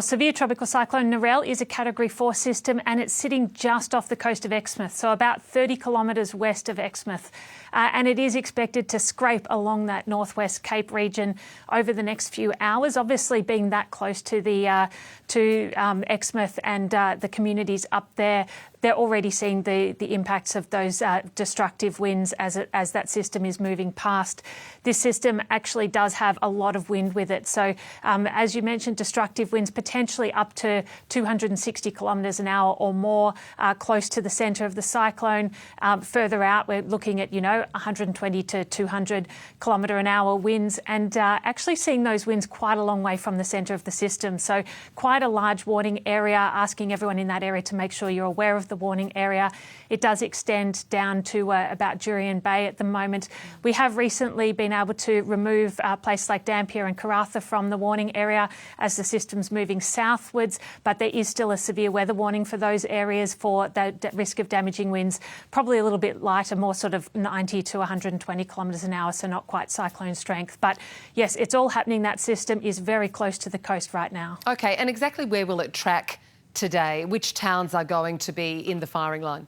Severe tropical cyclone Narelle is a Category 4 system and it's sitting just off the coast of Exmouth, so about 30 kilometres west of Exmouth. And it is expected to scrape along that northwest Cape region over the next few hours. Obviously, being that close to the Exmouth and the communities up there, they're already seeing the impacts of those destructive winds as that system is moving past. This system actually does have a lot of wind with it. So, as you mentioned, destructive winds potentially up to 260 kilometres an hour or more, close to the centre of the cyclone. Further out, we're looking at, 120 to 200 kilometre an hour winds, and actually seeing those winds quite a long way from the centre of the system. So quite a large warning area, asking everyone in that area to make sure you're aware of the warning area. It does extend down to about Jurien Bay at the moment. We have recently been able to remove places like Dampier and Karratha from the warning area as the system's moving southwards, but there is still a severe weather warning for those areas for the risk of damaging winds, probably a little bit lighter, more sort of 90 to 120 kilometres an hour, so not quite cyclone strength. But yes, it's all happening. That system is very close to the coast right now. OK, and exactly where will it track today? Which towns are going to be in the firing line?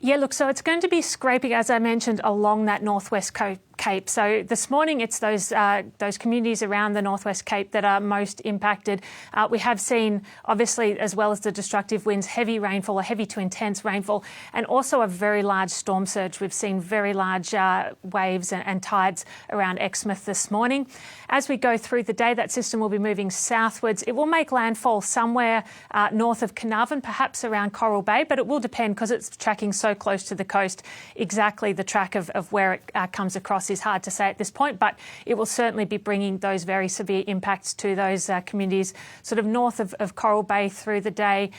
Yeah, look, so it's going to be scraping, as I mentioned, along that northwest Cape. So this morning it's those communities around the northwest Cape that are most impacted. We have seen, obviously, as well as the destructive winds, heavy rainfall, or heavy to intense rainfall, and also a very large storm surge. We've seen very large waves and tides around Exmouth this morning. As we go through the day, that system will be moving southwards. It will make landfall somewhere north of Carnarvon, perhaps around Coral Bay, but it will depend, because it's tracking so close to the coast. Exactly the track of where it comes across is hard to say at this point, but it will certainly be bringing those very severe impacts to those communities sort of north of Coral Bay through the day,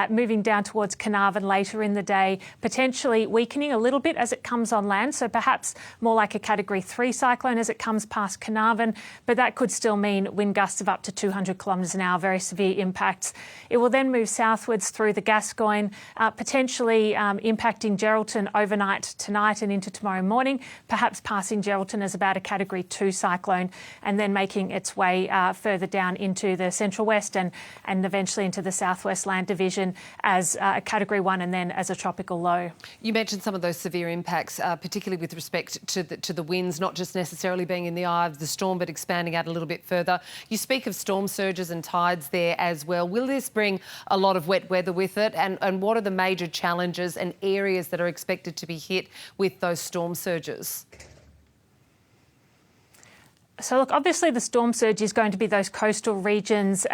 moving down towards Carnarvon later in the day, potentially weakening a little bit as it comes on land, so perhaps more like a Category 3 cyclone as it comes past Carnarvon, but that could still mean wind gusts of up to 200 kilometres an hour, very severe impacts. It will then move southwards through the Gascoyne, potentially impacting Geraldton overnight tonight and into tomorrow morning, perhaps passing Geraldton as about a Category 2 cyclone, and then making its way further down into the central west and eventually into the southwest land division as a Category 1 and then as a tropical low. You mentioned some of those severe impacts, particularly with respect to the winds, not just necessarily being in the eye of the storm, but expanding out a little bit further. You speak of storm surges and tides there as well. Will this bring a lot of wet weather with it? And what are the major challenges and areas that are expected to be hit with those storm surges? So look, obviously the storm surge is going to be those coastal regions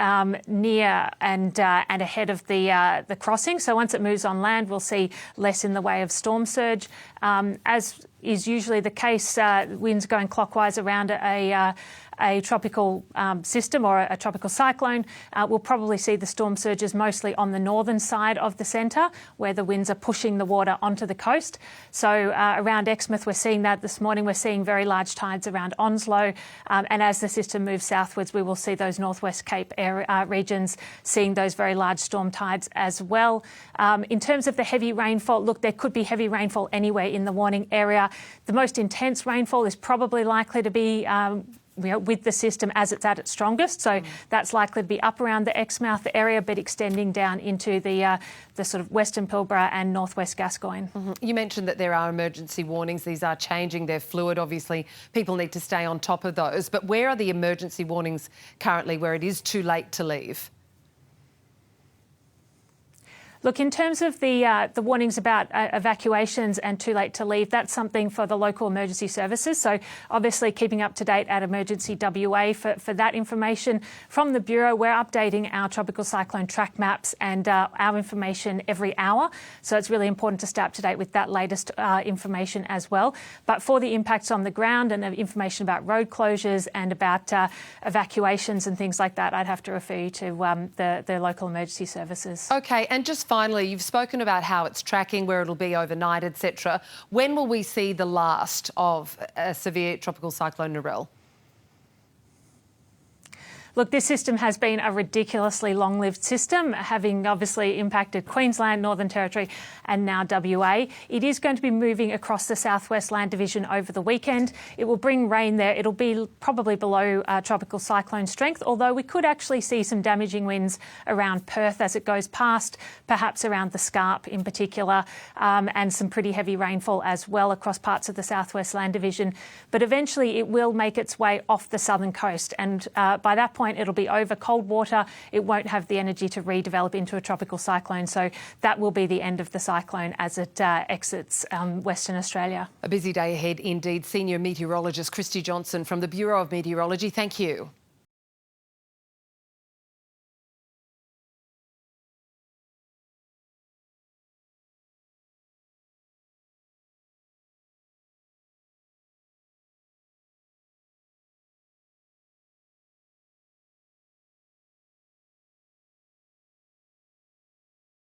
near and ahead of the crossing. So once it moves on land, we'll see less in the way of storm surge. As is usually the case, winds going clockwise around a tropical system or a tropical cyclone. We'll probably see the storm surges mostly on the northern side of the centre, where the winds are pushing the water onto the coast. So around Exmouth, we're seeing that this morning. We're seeing very large tides around Onslow. And as the system moves southwards, we will see those northwest Cape regions seeing those very large storm tides as well. In terms of the heavy rainfall, look, there could be heavy rainfall anywhere in the warning area. The most intense rainfall is probably likely to be with the system as it's at its strongest. So that's likely to be up around the Exmouth area, but extending down into the sort of Western Pilbara and northwest Gascoyne. You mentioned that there are emergency warnings. These are changing. They're fluid. Obviously, people need to stay on top of those. But where are the emergency warnings currently where it is too late to leave? Look, in terms of the warnings about evacuations and too late to leave, that's something for the local emergency services. So obviously keeping up to date at Emergency WA for that information. From the Bureau, we're updating our tropical cyclone track maps and our information every hour. So it's really important to stay up to date with that latest information as well. But for the impacts on the ground and information about road closures and about evacuations and things like that, I'd have to refer you to the local emergency services. OK, and just finally, you've spoken about how it's tracking, where it'll be overnight, etc. When will we see the last of a severe tropical cyclone Narelle? Look, this system has been a ridiculously long-lived system, having obviously impacted Queensland, Northern Territory and now WA. It is going to be moving across the southwest land division over the weekend. It will bring rain there. It'll be probably below tropical cyclone strength, although we could actually see some damaging winds around Perth as it goes past, perhaps around the Scarp in particular, and some pretty heavy rainfall as well across parts of the southwest land division. But eventually it will make its way off the southern coast, and by that point it'll be over cold water. It won't have the energy to redevelop into a tropical cyclone, so that will be the end of the cyclone as it exits Western Australia. A busy day ahead indeed. Senior meteorologist Christy Johnson from the Bureau of Meteorology, thank you.